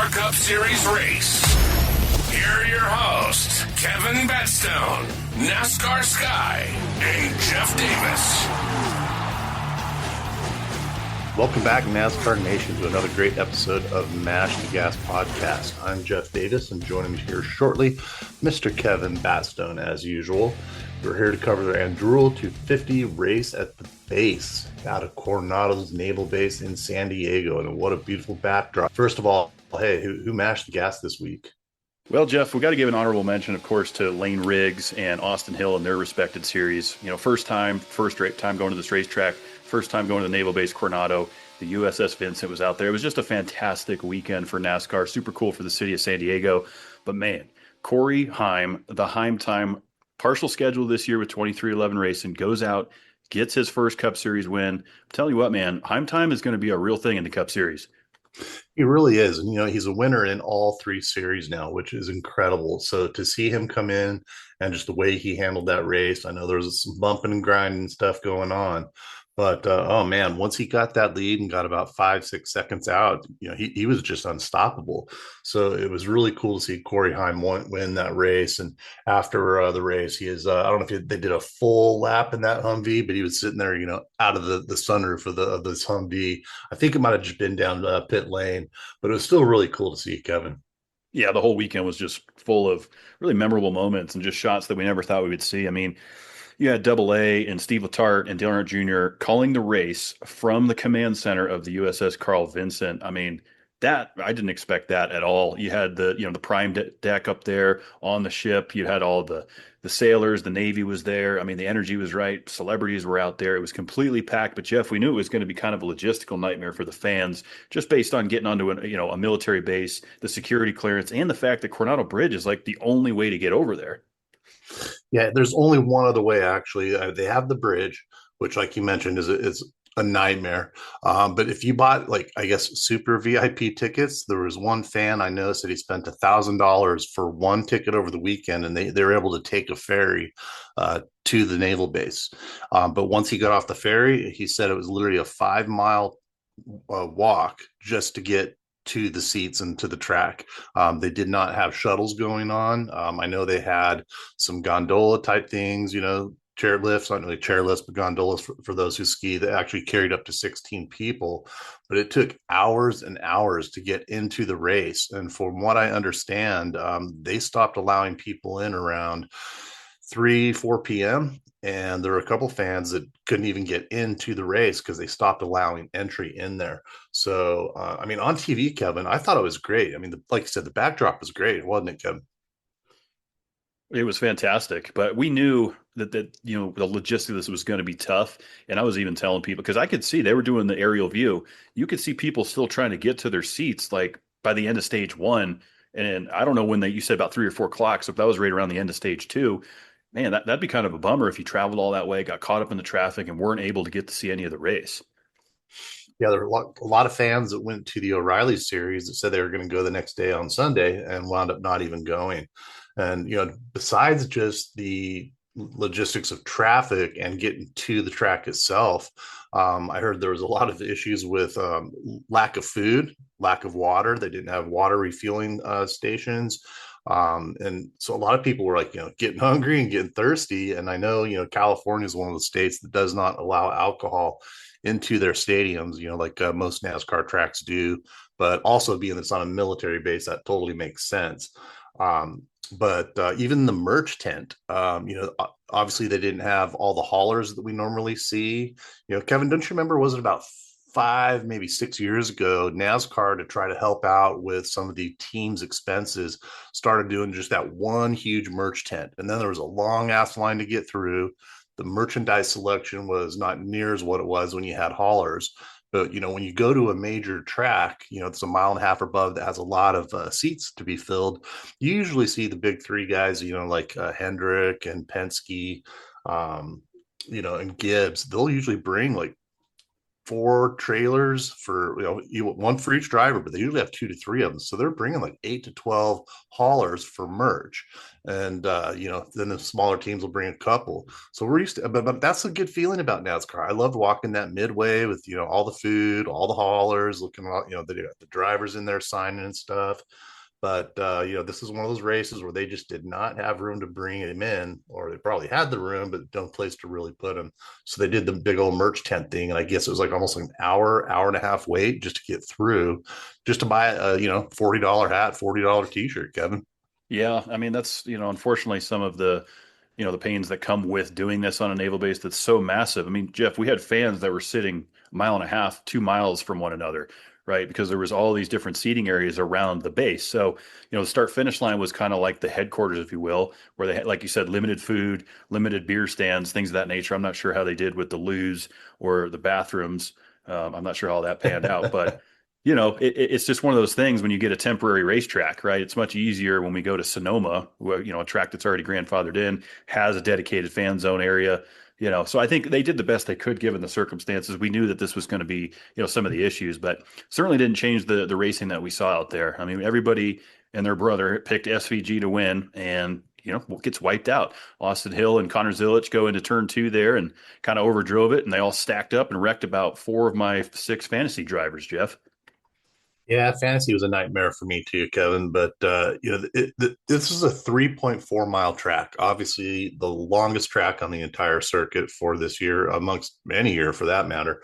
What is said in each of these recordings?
NASCAR Cup Series race. Here are your hosts, Kevin Batstone, NASCAR Sky, and Jeff Davis. Welcome back, NASCAR Nation, to another great episode of Mash the Gas Podcast. I'm Jeff Davis, and joining me here shortly, Mr. Kevin Batstone, as usual. We're here to cover the inaugural 250 race at the base out of Coronado's Naval Base in San Diego, and what a beautiful backdrop. First of all, hey, who mashed the gas this week? Well, Jeff, we got to give an honorable mention, of course, to Layne Riggs and Austin Hill in their respected series. You know, first time going to this racetrack, first time going to the Naval Base Coronado. The USS Vincent was out there. It was just a fantastic weekend for NASCAR. Super cool for the city of San Diego. But man, Corey Heim, the Heim time, partial schedule this year with 2311 Racing, goes out, gets his first Cup Series win. I'm telling you what, man, Heim time is going to be a real thing in the Cup Series. He really is. And, you know, he's a winner in all three series now, which is incredible. So to see him come in and just the way he handled that race, I know there was some bumping and grinding stuff going on. But, oh, man, once he got that lead and got about 5-6 seconds out, you know, he was just unstoppable. So it was really cool to see Corey Heim win that race. And after the race, he is, I don't know if they did a full lap in that Humvee, but he was sitting there, you know, out of the sunroof of this Humvee. I think it might have just been down pit lane, but it was still really cool to see, Kevin. Yeah, the whole weekend was just full of really memorable moments and just shots that we never thought we would see. I mean, you had Double A and Steve Letarte and Dale Earnhardt Jr. calling the race from the command center of the USS Carl Vinson. I mean, that I didn't expect that at all. You had the prime deck up there on the ship. You had all the sailors, the Navy was there. I mean, the energy was right. Celebrities were out there. It was completely packed. But Jeff, we knew it was going to be kind of a logistical nightmare for the fans, just based on getting onto a military base, the security clearance, and the fact that Coronado Bridge is like the only way to get over there. Yeah, there's only one other way, actually. They have the bridge, which, like you mentioned, is a nightmare. But if you bought, like, I guess, super VIP tickets, there was one fan I noticed that he spent $1,000 for one ticket over the weekend, and they were able to take a ferry to the naval base. But once he got off the ferry, he said it was literally a 5-mile walk just to get to the seats and to the track. They did not have shuttles going on. I know they had some gondola type things, you know, chair lifts, not really chair lifts, but gondolas for those who ski, that actually carried up to 16 people. But it took hours and hours to get into the race. And from what I understand, they stopped allowing people in around 3-4 p.m. And there were a couple fans that couldn't even get into the race because they stopped allowing entry in there. So, I mean, on TV, Kevin, I thought it was great. I mean, like you said, the backdrop was great, wasn't it, Kevin? It was fantastic, but we knew that the logistics of this was going to be tough. And I was even telling people, because I could see they were doing the aerial view. You could see people still trying to get to their seats, like by the end of stage 1. And I don't know when you said about 3 or 4 o'clock. So if that was right around the end of stage 2, man, that'd be kind of a bummer if you traveled all that way, got caught up in the traffic, and weren't able to get to see any of the race. Yeah, there were a lot of fans that went to the O'Reilly series that said they were going to go the next day on Sunday and wound up not even going. And, you know, besides just the logistics of traffic and getting to the track itself, I heard there was a lot of issues with lack of food, lack of water. They didn't have water refueling stations. And so a lot of people were like, you know, getting hungry and getting thirsty. And I know, you know, California is one of the states that does not allow alcohol into their stadiums, you know, like most NASCAR tracks do. But also being it's on a military base, that totally makes sense. But even the merch tent, you know, obviously they didn't have all the haulers that we normally see. You know, Kevin, don't you remember, was it about 5, maybe 6 years ago, NASCAR, to try to help out with some of the team's expenses, started doing just that one huge merch tent. And then there was a long ass line to get through. The merchandise selection was not near as what it was when you had haulers. But, you know, when you go to a major track, you know, it's 1.5 miles above that has a lot of seats to be filled. You usually see the big 3 guys, you know, like Hendrick and Penske, you know, and Gibbs. They'll usually bring like 4 trailers for, one for each driver, but they usually have 2 to 3 of them. So they're bringing like 8 to 12 haulers for merch. And, then the smaller teams will bring a couple. So we're used to, but that's a good feeling about NASCAR. I loved walking that midway with, all the food, all the haulers, looking, the drivers in there signing and stuff. But this is one of those races where they just did not have room to bring him in, or they probably had the room, but no place to really put him. So they did the big old merch tent thing, and I guess it was like almost like an hour and a half wait just to get through, just to buy a $40 hat, $40 t-shirt, Kevin. Yeah, I mean that's unfortunately some of the the pains that come with doing this on a naval base that's so massive. I mean, Jeff, we had fans that were sitting a mile and a half, 2 miles from one another, right? Because there was all these different seating areas around the base. So, the start finish line was kind of like the headquarters, if you will, where they had, like you said, limited food, limited beer stands, things of that nature. I'm not sure how they did with the loos or the bathrooms. I'm not sure how that panned out, but it's just one of those things when you get a temporary racetrack, right? It's much easier when we go to Sonoma, where, a track that's already grandfathered in, has a dedicated fan zone area, So I think they did the best they could given the circumstances. We knew that this was going to be, some of the issues, but certainly didn't change the racing that we saw out there. I mean, everybody and their brother picked SVG to win, and gets wiped out. Austin Hill and Connor Zilic go into turn 2 there and kind of overdrove it, and they all stacked up and wrecked about 4 of my 6 fantasy drivers, Jeff. Yeah, fantasy was a nightmare for me too, Kevin. But this is a 3.4 mile track. Obviously, the longest track on the entire circuit for this year, amongst any year for that matter.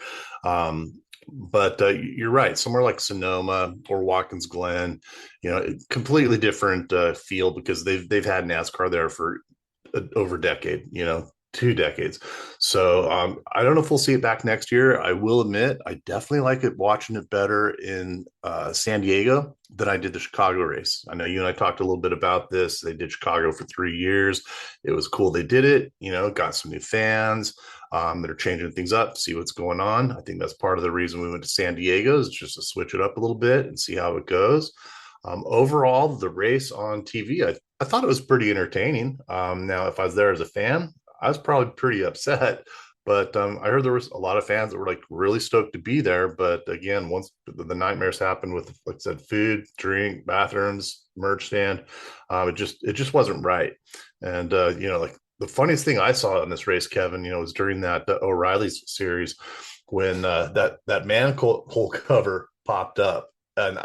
But you're right. Somewhere like Sonoma or Watkins Glen, completely different feel, because they've had NASCAR there for over a decade. 2 decades. So I don't know if we'll see it back next year. I will admit, I definitely like it watching it better in San Diego than I did the Chicago race. I know you and I talked a little bit about this. They did Chicago for 3 years. It was cool. They did it, got some new fans that are changing things up, see what's going on. I think that's part of the reason we went to San Diego, is just to switch it up a little bit and see how it goes. Overall, the race on TV, I thought it was pretty entertaining. Now, if I was there as a fan, I was probably pretty upset, but I heard there was a lot of fans that were like really stoked to be there. But again, once the nightmares happened with, like I said, food, drink, bathrooms, merch stand, it just wasn't right. And like the funniest thing I saw in this race, Kevin, was during that O'Reilly's series, when that manhole cover popped up, and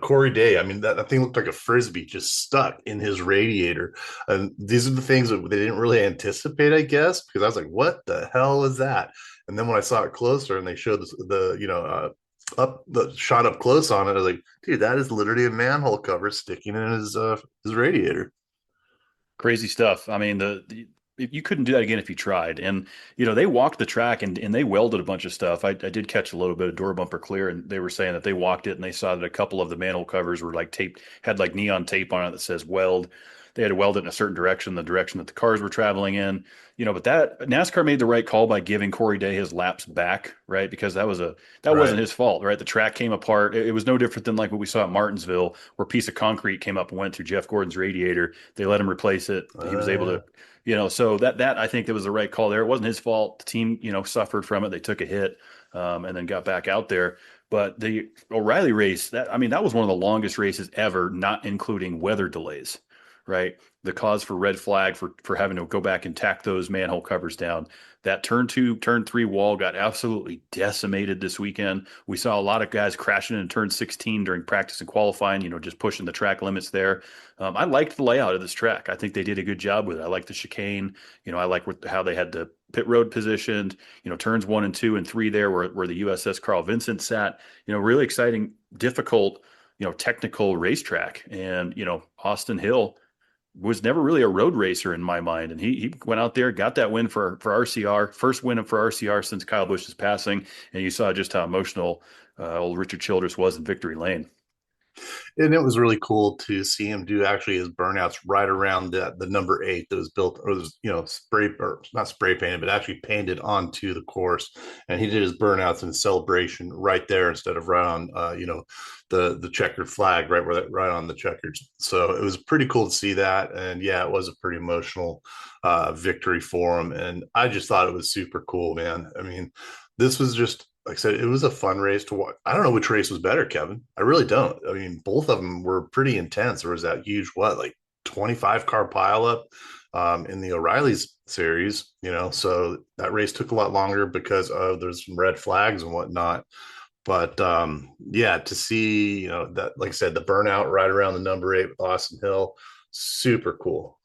Corey Day, I mean, that thing looked like a frisbee just stuck in his radiator. And these are the things that they didn't really anticipate, I guess, because I was like, what the hell is that? And then when I saw it closer and they showed up the shot up close on it, I was like, dude, that is literally a manhole cover sticking in his radiator. Crazy stuff. I mean, you couldn't do that again if you tried. And they walked the track and they welded a bunch of stuff. I did catch a little bit of door bumper clear, and they were saying that they walked it and they saw that a couple of the manhole covers were like taped, had like neon tape on it that says weld. They had to weld it in a certain direction, the direction that the cars were traveling in. But that NASCAR made the right call by giving Corey Day his laps back, right? Because that wasn't his fault, right? The track came apart. It was no different than like what we saw at Martinsville, where a piece of concrete came up and went through Jeff Gordon's radiator. They let him replace it. He was able to, so that I think that was the right call there. It wasn't his fault. The team, suffered from it. They took a hit, and then got back out there. But the O'Reilly race, that was one of the longest races ever, not including weather delays, right? The cause for red flag for having to go back and tack those manhole covers down. That turn 2, turn 3 wall got absolutely decimated this weekend. We saw a lot of guys crashing in turn 16 during practice and qualifying, just pushing the track limits there. I liked the layout of this track. I think they did a good job with it. I like the chicane. I like how they had the pit road positioned, turns 1 and 2 and 3 there where the USS Carl Vinson sat, really exciting, difficult, technical racetrack. And, Austin Hill was never really a road racer in my mind. And he went out there, got that win for RCR, first win for RCR since Kyle Busch's passing. And you saw just how emotional old Richard Childress was in Victory Lane. And it was really cool to see him do actually his burnouts right around the number 8 that was built, or was, spray, or not spray painted, but actually painted onto the course. And he did his burnouts and celebration right there instead of right on, the checkered flag, right on the checkers. So it was pretty cool to see that. And yeah, it was a pretty emotional victory for him. And I just thought it was super cool, man. I mean, this was just like I said, it was a fun race to watch. I don't know which race was better, Kevin. I really don't. I mean, both of them were pretty intense. There was that huge, like 25 car pileup in the O'Reilly's series, so that race took a lot longer because of there's some red flags and whatnot. But yeah, to see, that, like I said, the burnout right around the number 8 with Austin Hill, super cool.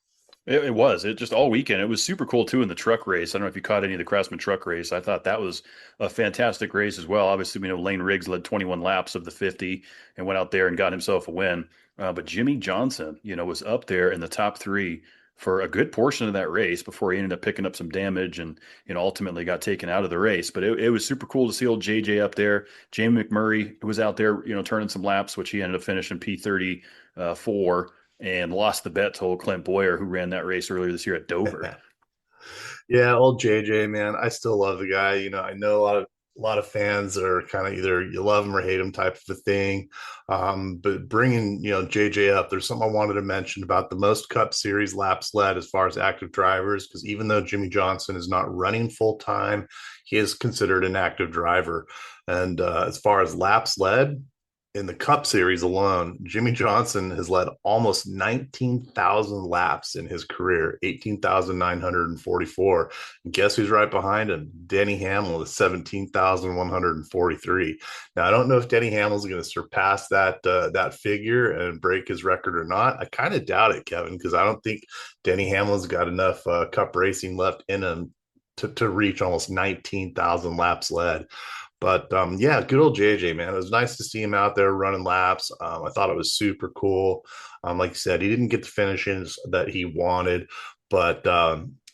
It was. It just all weekend. It was super cool too in the truck race. I don't know if you caught any of the Craftsman Truck Race. I thought that was a fantastic race as well. Obviously, we know Layne Riggs led 21 laps of the 50 and went out there and got himself a win. But Jimmy Johnson, was up there in the top 3 for a good portion of that race before he ended up picking up some damage and ultimately got taken out of the race. But it was super cool to see old JJ up there. Jamie McMurray was out there, turning some laps, which he ended up finishing P34 and lost the bet to old Clint Boyer, who ran that race earlier this year at Dover. Yeah, old JJ, man, I still love the guy. I know a lot of fans are kind of either you love him or hate him type of a thing. But bringing JJ up, there's something I wanted to mention about the most Cup Series laps led as far as active drivers, because even though Jimmy Johnson is not running full time, he is considered an active driver. And as far as laps led, in the Cup Series alone, Jimmy Johnson has led almost 19,000 laps in his career, 18,944. And guess who's right behind him? Denny Hamlin with 17,143. Now, I don't know if Denny Hamlin's going to surpass that figure and break his record or not. I kind of doubt it, Kevin, because I don't think Denny Hamlin's got enough Cup racing left in him to reach almost 19,000 laps led. But yeah, good old JJ, man. It was nice to see him out there running laps. I thought it was super cool. Like you said, he didn't get the finishes that he wanted, but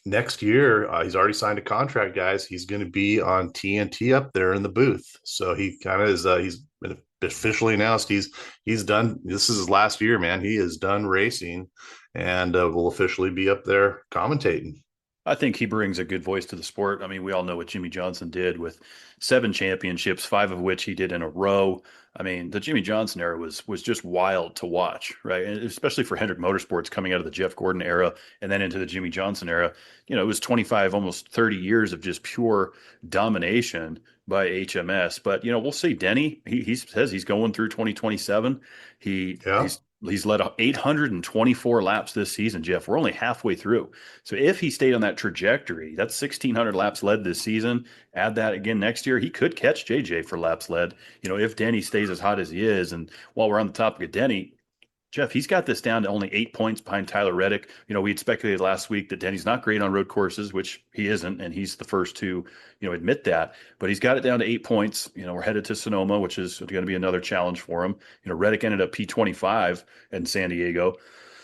next year he's already signed a contract, guys. He's going to be on TNT up there in the booth. So he kind of is. He's been officially announced. He's done. This is his last year, man. He is done racing, and will officially be up there commentating. I think he brings a good voice to the sport. I mean, we all know what Jimmy Johnson did with 7 championships, 5 of which he did in a row. I mean, the Jimmy Johnson era was just wild to watch, right? And especially for Hendrick Motorsports coming out of the Jeff Gordon era and then into the Jimmy Johnson era. It was 25, almost 30 years of just pure domination by HMS. But, we'll see. Denny, he says he's going through 2027. Yeah. He's led 824 laps this season, Jeff. We're only halfway through. So if he stayed on that trajectory, that's 1,600 laps led this season. Add that again next year, he could catch JJ for laps led, if Denny stays as hot as he is. And while we're on the topic of Denny, Jeff, he's got this down to only 8 points behind Tyler Reddick. We had speculated last week that Denny's not great on road courses, which he isn't, and he's the first to, admit that. But he's got it down to 8 points. We're headed to Sonoma, which is going to be another challenge for him. Reddick ended up P25 in San Diego.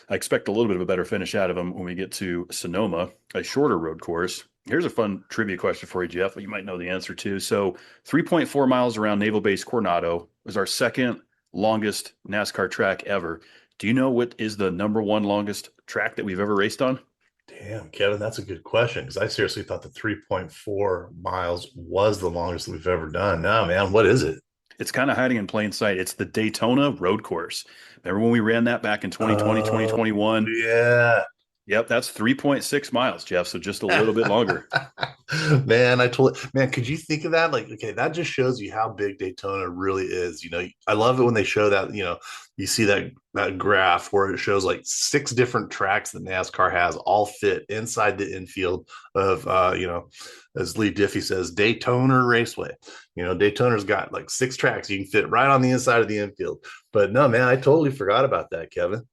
I expect a little bit of a better finish out of him when we get to Sonoma, a shorter road course. Here's a fun trivia question for you, Jeff, that you might know the answer to. So 3.4 miles around Naval Base Coronado was our second longest NASCAR track ever. Do you know what is the number 1 longest track that we've ever raced on? Damn, Kevin, that's a good question, because I seriously thought the 3.4 miles was the longest that we've ever done. No, man, what is it? It's kind of hiding in plain sight. It's the Daytona Road Course. Remember when we ran that back in 2020, 2021? Yeah. Yep, that's 3.6 miles, Jeff. So just a little bit longer. Man, could you think of that? Like, okay, that just shows you how big Daytona really is. I love it when they show that, you see that graph where it shows like 6 different tracks that NASCAR has all fit inside the infield of, as Lee Diffie says, Daytona Raceway. Daytona's got like 6 tracks you can fit right on the inside of the infield. But no, man, I totally forgot about that, Kevin.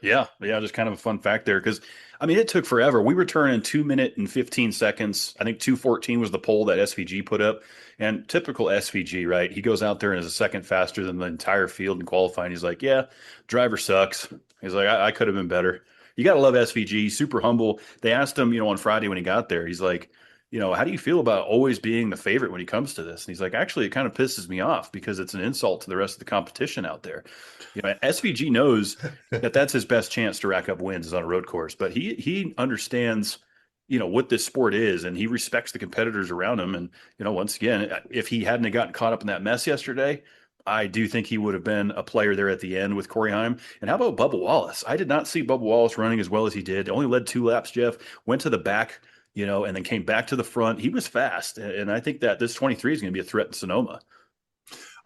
Yeah, just kind of a fun fact there, because I mean, it took forever. We returned in 2 minutes and 15 seconds. I think 2:14 was the poll that SVG put up. And typical SVG, right? He goes out there and is a second faster than the entire field in qualifying. He's like, yeah, driver sucks. He's like, I could have been better. You got to love SVG, super humble. They asked him, on Friday when he got there, he's like, how do you feel about always being the favorite when he comes to this? And he's like, actually, it kind of pisses me off because it's an insult to the rest of the competition out there. SVG knows that that's his best chance to rack up wins is on a road course, but he understands, what this sport is, and he respects the competitors around him. And, once again, if he hadn't gotten caught up in that mess yesterday, I do think he would have been a player there at the end with Corey Heim. And how about Bubba Wallace? I did not see Bubba Wallace running as well as he did. Only led 2 laps, Jeff. Went to the back and then came back to the front. He was fast. And I think that this 23 is going to be a threat in Sonoma.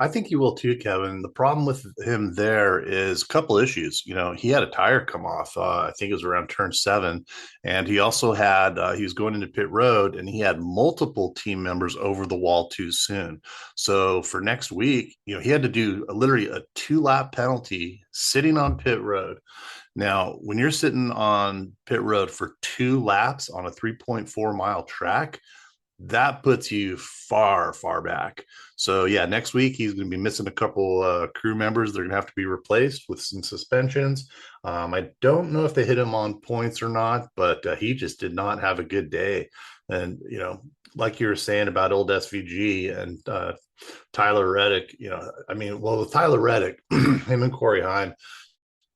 I think you will too, Kevin. The problem with him there is a couple issues. He had a tire come off. I think it was around turn 7, and he also had he was going into pit road, and he had multiple team members over the wall too soon. So for next week, he had to do literally a 2-lap penalty sitting on pit road. Now, when you're sitting on pit road for 2 laps on a 3.4-mile track, that puts you far, far back. So yeah, next week he's going to be missing a couple crew members. They're going to have to be replaced with some suspensions. I don't know if they hit him on points or not, but he just did not have a good day. And like you were saying about old SVG and Tyler Reddick, with Tyler Reddick, him and Corey Heim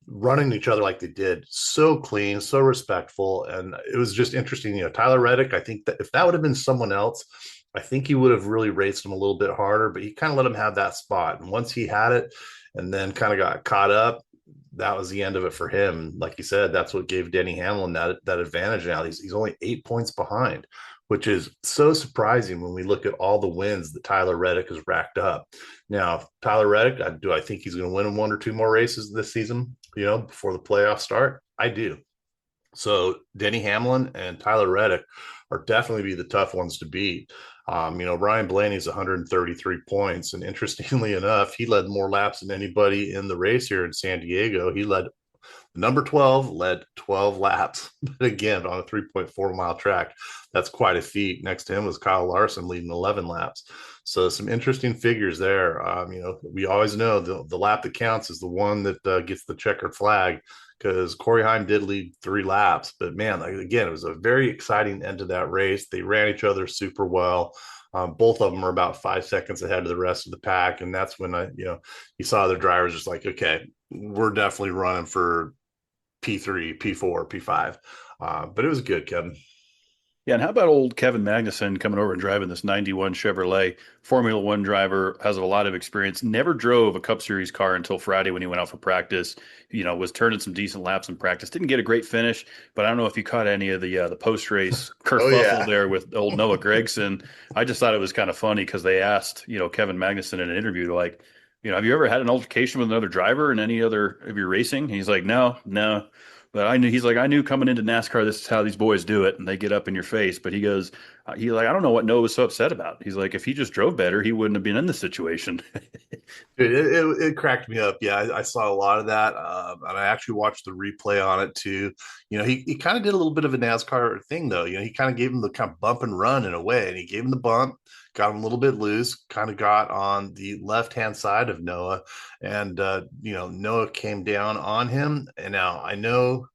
running each other like they did, so clean, so respectful. And it was just interesting. Tyler Reddick, I think that if that would have been someone else, I think he would have really raced him a little bit harder, but he kind of let him have that spot. And once he had it and then kind of got caught up, that was the end of it for him. Like you said, that's what gave Denny Hamlin that advantage now. He's only 8 points behind, which is so surprising when we look at all the wins that Tyler Reddick has racked up. Now, Tyler Reddick, do I think he's going to win 1 or 2 more races this season, before the playoffs start? I do. So Denny Hamlin and Tyler Reddick are definitely be the tough ones to beat. Ryan Blaney's 133 points. And interestingly enough, he led more laps than anybody in the race here in San Diego. He led Number 12 led 12 laps, but again, on a 3.4-mile track. That's quite a feat. Next to him was Kyle Larson leading 11 laps. So some interesting figures there. We always know the lap that counts is the one that gets the checkered flag, because Corey Heim did lead 3 laps. But man, again, it was a very exciting end to that race. They ran each other super well. Both of them are about 5 seconds ahead of the rest of the pack. And that's when, you saw the drivers just like, okay, we're definitely running for P3, P4, P5. But it was good, Kevin. Yeah, and how about old Kevin Magnuson coming over and driving this 91 Chevrolet? Formula One driver, has a lot of experience, never drove a Cup Series car until Friday when he went out for practice. Was turning some decent laps in practice. Didn't get a great finish, but I don't know if you caught any of the post-race kerfuffle there with old Noah Gragson. I just thought it was kind of funny because they asked, Kevin Magnuson in an interview, like, have you ever had an altercation with another driver in any other of your racing? And he's like, no. But I knew coming into NASCAR, this is how these boys do it, and they get up in your face. But he goes, I don't know what Noah was so upset about. He's like, if he just drove better, he wouldn't have been in this situation. Dude, it cracked me up. Yeah, I saw a lot of that, and I actually watched the replay on it too. He kind of did a little bit of a NASCAR thing though. He kind of gave him the kind of bump and run in a way, and he gave him the bump, got him a little bit loose, kind of got on the left-hand side of Noah, and Noah came down on him. And now I know,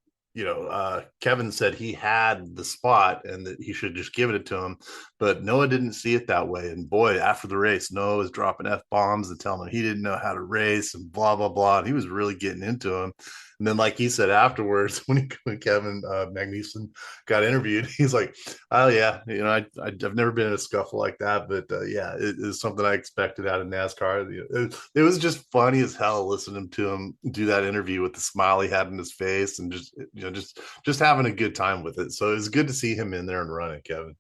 Kevin said he had the spot and that he should just give it to him, but Noah didn't see it that way. And boy, after the race, Noah was dropping F-bombs and telling him he didn't know how to race and blah, blah, blah. And he was really getting into him. And then, like he said afterwards, when Kevin Magnuson got interviewed, he's like, "Oh yeah, I've never been in a scuffle like that, but yeah, it is something I expected out of NASCAR." It was just funny as hell listening to him do that interview with the smile he had in his face, and just having a good time with it. So it was good to see him in there and running, Kevin.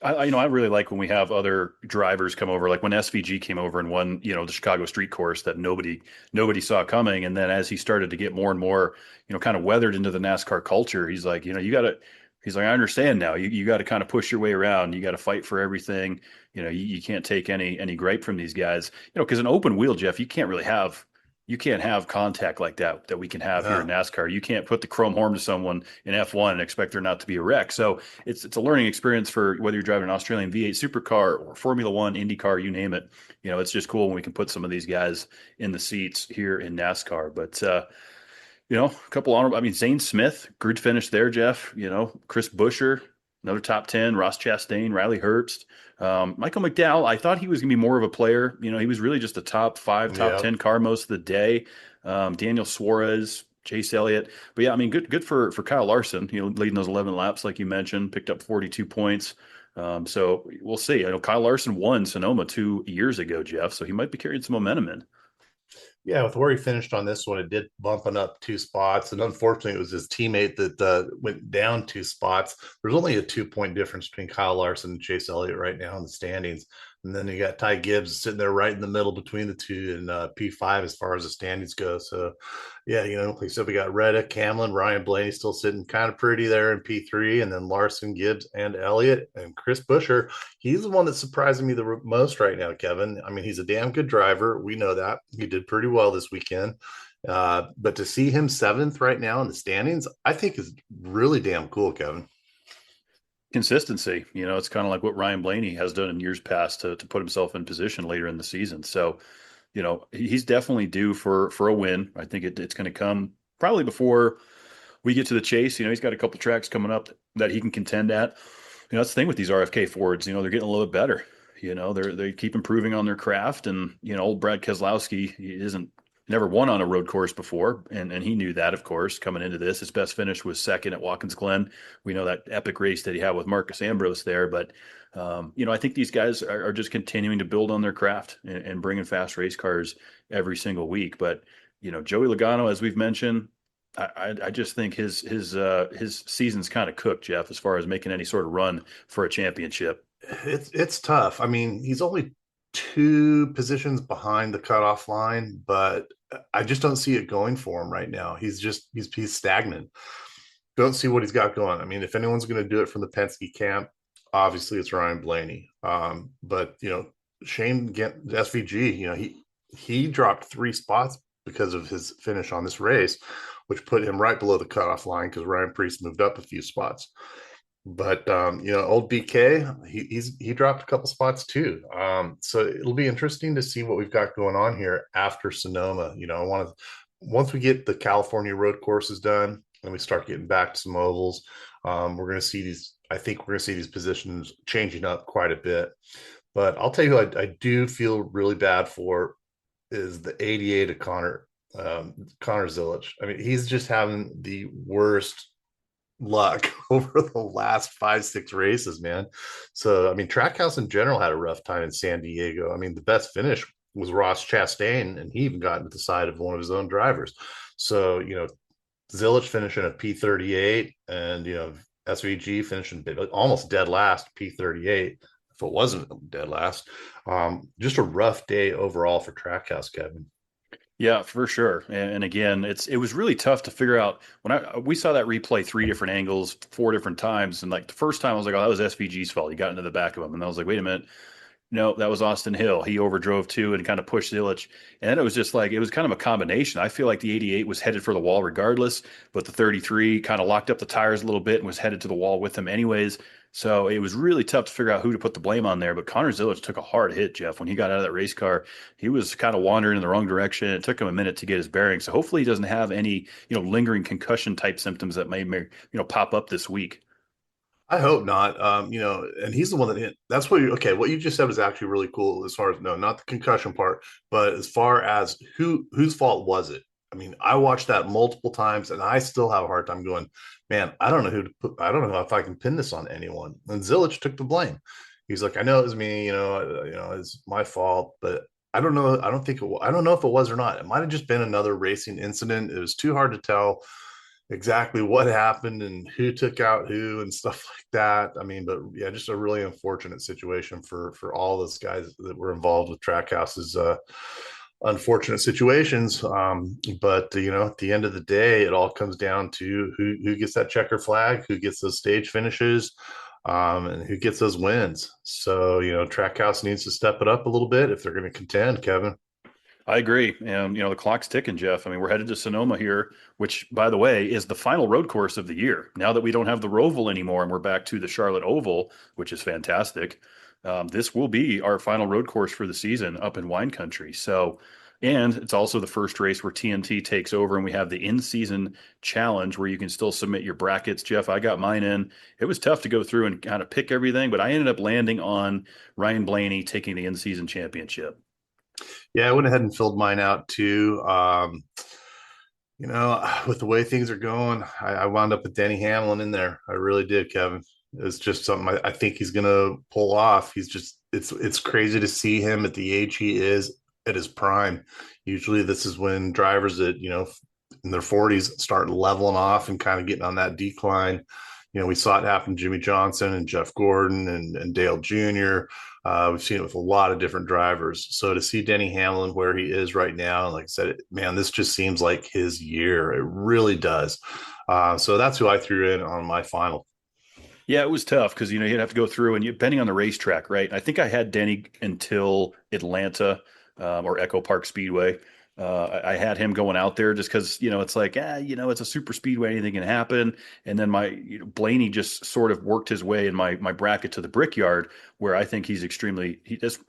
I really like when we have other drivers come over, like when SVG came over and won, the Chicago Street Course that nobody saw coming. And then as he started to get more and more, kind of weathered into the NASCAR culture, he's like, he's like, I understand now. You got to kind of push your way around. You got to fight for everything. You can't take any gripe from these guys, because an open wheel, Jeff, you can't have contact like that we can have here in NASCAR. You can't put the chrome horn to someone in F1 and expect there not to be a wreck. So it's a learning experience for whether you're driving an Australian V8 supercar or Formula One, IndyCar, you name it. It's just cool when we can put some of these guys in the seats here in NASCAR. But a couple honorable. Zane Smith, good finish there, Jeff. Chris Buescher, another top 10. Ross Chastain, Riley Herbst. Michael McDowell, I thought he was going to be more of a player. He was really just a top 5, top 10 car most of the day. Daniel Suarez, Chase Elliott. But yeah, good for Kyle Larson, leading those 11 laps, like you mentioned, picked up 42 points. So we'll see. I know Kyle Larson won Sonoma 2 years ago, Jeff, so he might be carrying some momentum in. Yeah, with where he finished on this one, it did bumping up 2 spots, and unfortunately, it was his teammate that went down 2 spots. There's only a 2 point difference between Kyle Larson and Chase Elliott right now in the standings, and then you got Ty Gibbs sitting there right in the middle between the two in P5 as far as the standings go. So, yeah, like I said, we got Reddick, Hamlin, Ryan Blaney still sitting kind of pretty there in P3, and then Larson, Gibbs, and Elliott, and Chris Buescher. He's the one that's surprising me the most right now, Kevin. I mean, he's a damn good driver. We know that. He did pretty well this weekend. But to see him seventh right now in the standings, I think is really damn cool, Kevin. Consistency, it's kind of like what Ryan Blaney has done in years past to put himself in position later in the season. So, he's definitely due for a win. I think it's going to come probably before we get to the chase. He's got a couple tracks coming up that he can contend at. That's the thing with these RFK Fords. They're getting a little bit better. They keep improving on their craft, and old Brad Keselowski isn't never won on a road course before, and he knew that, of course, coming into this. His best finish was second at Watkins Glen. We know that epic race that he had with Marcus Ambrose there, but I think these guys are just continuing to build on their craft and bringing fast race cars every single week. But Joey Logano, as we've mentioned, I just think his season's kind of cooked, Jeff, as far as making any sort of run for a championship. It's tough. I mean, he's only 2 positions behind the cutoff line, but I just don't see it going for him right now. He's stagnant. Don't see what he's got going. I mean, if anyone's going to do it from the Penske camp, obviously it's Ryan Blaney. But Shane SVG, he dropped 3 spots because of his finish on this race, which put him right below the cutoff line because Ryan Preece moved up a few spots. But old BK, he dropped a couple spots too. So it'll be interesting to see what we've got going on here after Sonoma. Once we get the California road courses done and we start getting back to some ovals, we're going to see these. I think we're going to see these positions changing up quite a bit. But I'll tell you who I do feel really bad for is the 88 of Connor Zilisch. I mean, he's just having the worst luck over the last 5-6 races, man. So I mean, Trackhouse in general had a rough time in San Diego. I mean, the best finish was Ross Chastain, and he even got into the side of one of his own drivers. So Zilisch finishing at P38, and SVG finishing almost dead last, P38 if it wasn't dead last. Just a rough day overall for Trackhouse, Kevin. Yeah, for sure. And again, it was really tough to figure out when we saw that replay 3 different angles, 4 different times. And like the first time I was like, oh, that was SVG's fault. He got into the back of him. And I was like, wait a minute. No, that was Austin Hill. He overdrove too and kind of pushed Zilisch. And then it was just like, it was kind of a combination. I feel like the 88 was headed for the wall regardless, but the 33 kind of locked up the tires a little bit and was headed to the wall with him anyways. So it was really tough to figure out who to put the blame on there. But Connor Zilisch took a hard hit, Jeff. When he got out of that race car, he was kind of wandering in the wrong direction. It took him a minute to get his bearings. So hopefully he doesn't have any, lingering concussion type symptoms that may pop up this week. I hope not. And he's the one that hit. That's what what you just said was actually really cool as far as not the concussion part, but as far as whose fault was it? I mean, I watched that multiple times and I still have a hard time going, man, I don't know who to put. I don't know if I can pin this on anyone. And Zilisch took the blame. He's like, I know it was me, it's my fault, but I don't know. I don't know if it was or not. It might have just been another racing incident. It was too hard to tell exactly what happened and who took out who and stuff like that. I mean, but yeah, just a really unfortunate situation for all those guys that were involved with Trackhouse's unfortunate situations. But at the end of the day, it all comes down to who gets that checker flag, who gets those stage finishes, and who gets those wins. So Trackhouse needs to step it up a little bit if they're going to contend, Kevin. I agree. And, the clock's ticking, Jeff. I mean, we're headed to Sonoma here, which, by the way, is the final road course of the year. Now that we don't have the Roval anymore and we're back to the Charlotte Oval, which is fantastic, this will be our final road course for the season up in wine country. So, and it's also the first race where TNT takes over and we have the in-season challenge where you can still submit your brackets. Jeff, I got mine in. It was tough to go through and kind of pick everything, but I ended up landing on Ryan Blaney taking the in-season championship. Yeah, I went ahead and filled mine out too. With the way things are going, I wound up with Denny Hamlin in there. I really did, Kevin. It's just something I think he's going to pull off. It's crazy to see him at the age he is at his prime. Usually this is when drivers that, in their 40s start leveling off and kind of getting on that decline. We saw it happen to Jimmy Johnson and Jeff Gordon and Dale Jr. We've seen it with a lot of different drivers. So to see Denny Hamlin where he is right now, like I said, man, this just seems like his year. It really does. So that's who I threw in on my final. Yeah, it was tough because you'd have to go through and depending on the racetrack, right? I think I had Denny until Atlanta or Echo Park Speedway. I had him going out there just because it's like it's a super speedway, anything can happen. And then my Blaney just sort of worked his way in my bracket to the Brickyard, where I think he's that's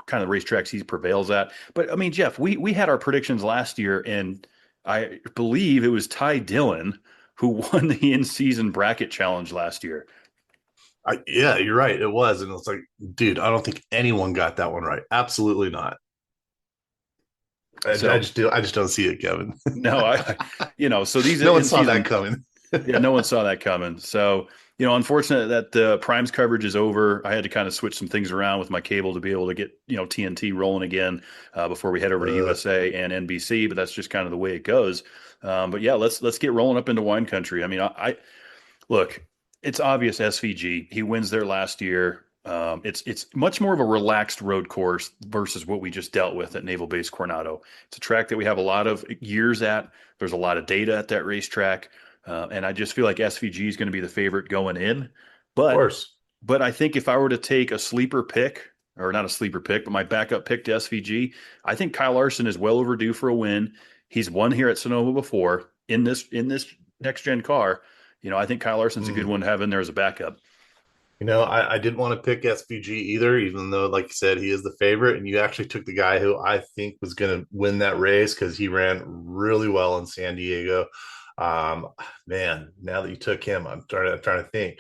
kind of the racetracks he prevails at. But I mean, Jeff, we had our predictions last year, and I believe it was Ty Dillon who won the in-season bracket challenge last year. Yeah, you're right. It was. And it's like, dude, I don't think anyone got that one right. Absolutely not. I just don't see it, Kevin. No, so these no one saw that coming. Yeah, no one saw that coming. So, unfortunate that the Primes coverage is over. I had to kind of switch some things around with my cable to be able to get, TNT rolling again before we head over to USA and NBC, but that's just kind of the way it goes. But yeah, let's get rolling up into wine country. I mean, I look, it's obvious SVG. He wins there last year. It's much more of a relaxed road course versus what we just dealt with at Naval Base Coronado. It's a track that we have a lot of years at. There's a lot of data at that racetrack. And I just feel like SVG is going to be the favorite going in. But, of course. But I think if I were to take a sleeper pick, or not a sleeper pick, but my backup pick to SVG, I think Kyle Larson is well overdue for a win. He's won here at Sonoma before in this next gen car. I think Kyle Larson's a good one to have in there as a backup. I didn't want to pick SVG either, even though, like you said, he is the favorite. And you actually took the guy who I think was going to win that race because he ran really well in San Diego. Man, now that you took him, I'm trying to think.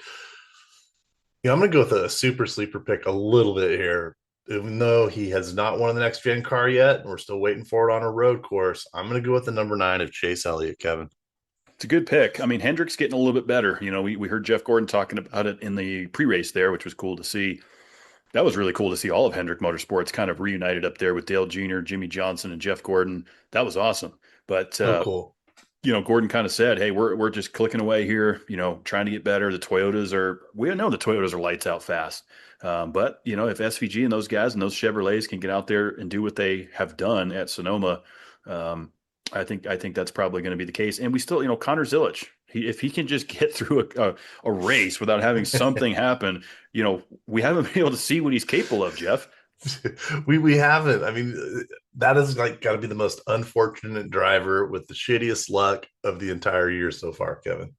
I'm going to go with a super sleeper pick a little bit here. Even though he has not won the next gen car yet, and we're still waiting for it on a road course, I'm going to go with the number 9 of Chase Elliott, Kevin. It's a good pick. I mean, Hendrick's getting a little bit better. We heard Jeff Gordon talking about it in the pre-race there, which was cool to see. That was really cool to see all of Hendrick Motorsports kind of reunited up there with Dale Jr., Jimmy Johnson, and Jeff Gordon. That was awesome. But cool. Gordon kind of said, "Hey, we're just clicking away here. Trying to get better. We know the Toyotas are lights out fast. But if SVG and those guys and those Chevrolets can get out there and do what they have done at Sonoma." I think that's probably going to be the case. And we still, Connor Zilisch, if he can just get through a race without having something happen, we haven't been able to see what he's capable of, Jeff. we haven't. I mean, that is got to be the most unfortunate driver with the shittiest luck of the entire year so far, Kevin.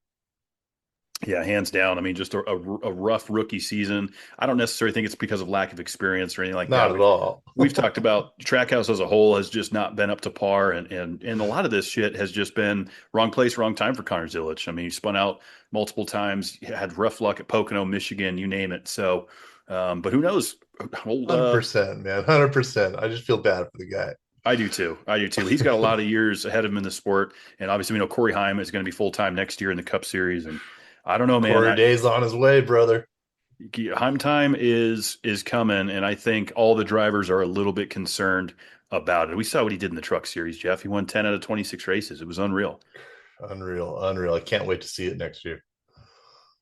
Yeah, hands down. I mean, just a rough rookie season. I don't necessarily think it's because of lack of experience or anything like that. Not at all. We've talked about Trackhouse as a whole has just not been up to par, and a lot of this shit has just been wrong place, wrong time for Connor Zilisch. I mean, he spun out multiple times, had rough luck at Pocono, Michigan, you name it. So, but who knows? 100%, man, 100%. I just feel bad for the guy. I do too. He's got a lot of years ahead of him in the sport, and obviously we know Corey Heim is going to be full time next year in the Cup Series, and I don't know, man. Corey Day's on his way, brother. Heim time is coming, and I think all the drivers are a little bit concerned about it. We saw what he did in the Truck Series, Jeff. He won 10 out of 26 races. It was unreal. Unreal. I can't wait to see it next year.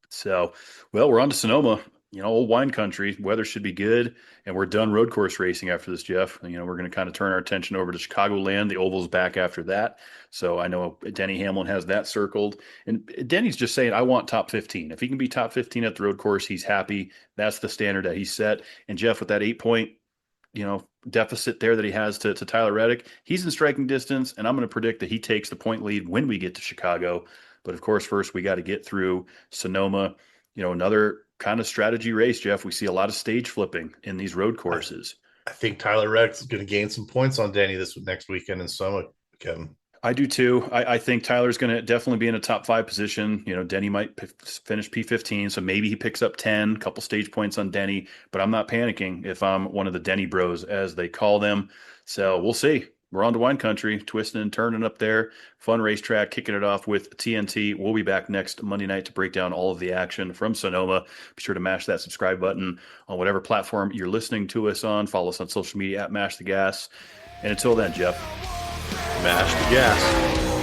So, well, we're on to Sonoma. Old wine country. Weather should be good, and we're done road course racing after this, Jeff. We're going to kind of turn our attention over to Chicagoland. The Oval's back after that. So I know Denny Hamlin has that circled. And Denny's just saying, I want top 15. If he can be top 15 at the road course, he's happy. That's the standard that he set. And Jeff, with that 8-point, deficit there that he has to Tyler Reddick, he's in striking distance, and I'm going to predict that he takes the point lead when we get to Chicago. But of course, first we got to get through Sonoma. Another kind of strategy race, Jeff. We see a lot of stage flipping in these road courses. I think Tyler Reddick is going to gain some points on Denny this next weekend in Sonoma, Kevin. I do too. I think Tyler's going to definitely be in a top 5 position. Denny might finish P15, so maybe he picks up 10, couple stage points on Denny, but I'm not panicking if I'm one of the Denny bros, as they call them. So we'll see. We're on to wine country, twisting and turning up there. Fun racetrack, kicking it off with TNT. We'll be back next Monday night to break down all of the action from Sonoma. Be sure to mash that subscribe button on whatever platform you're listening to us on. Follow us on social media at Mash the Gas. And until then, Jeff. Mash the gas.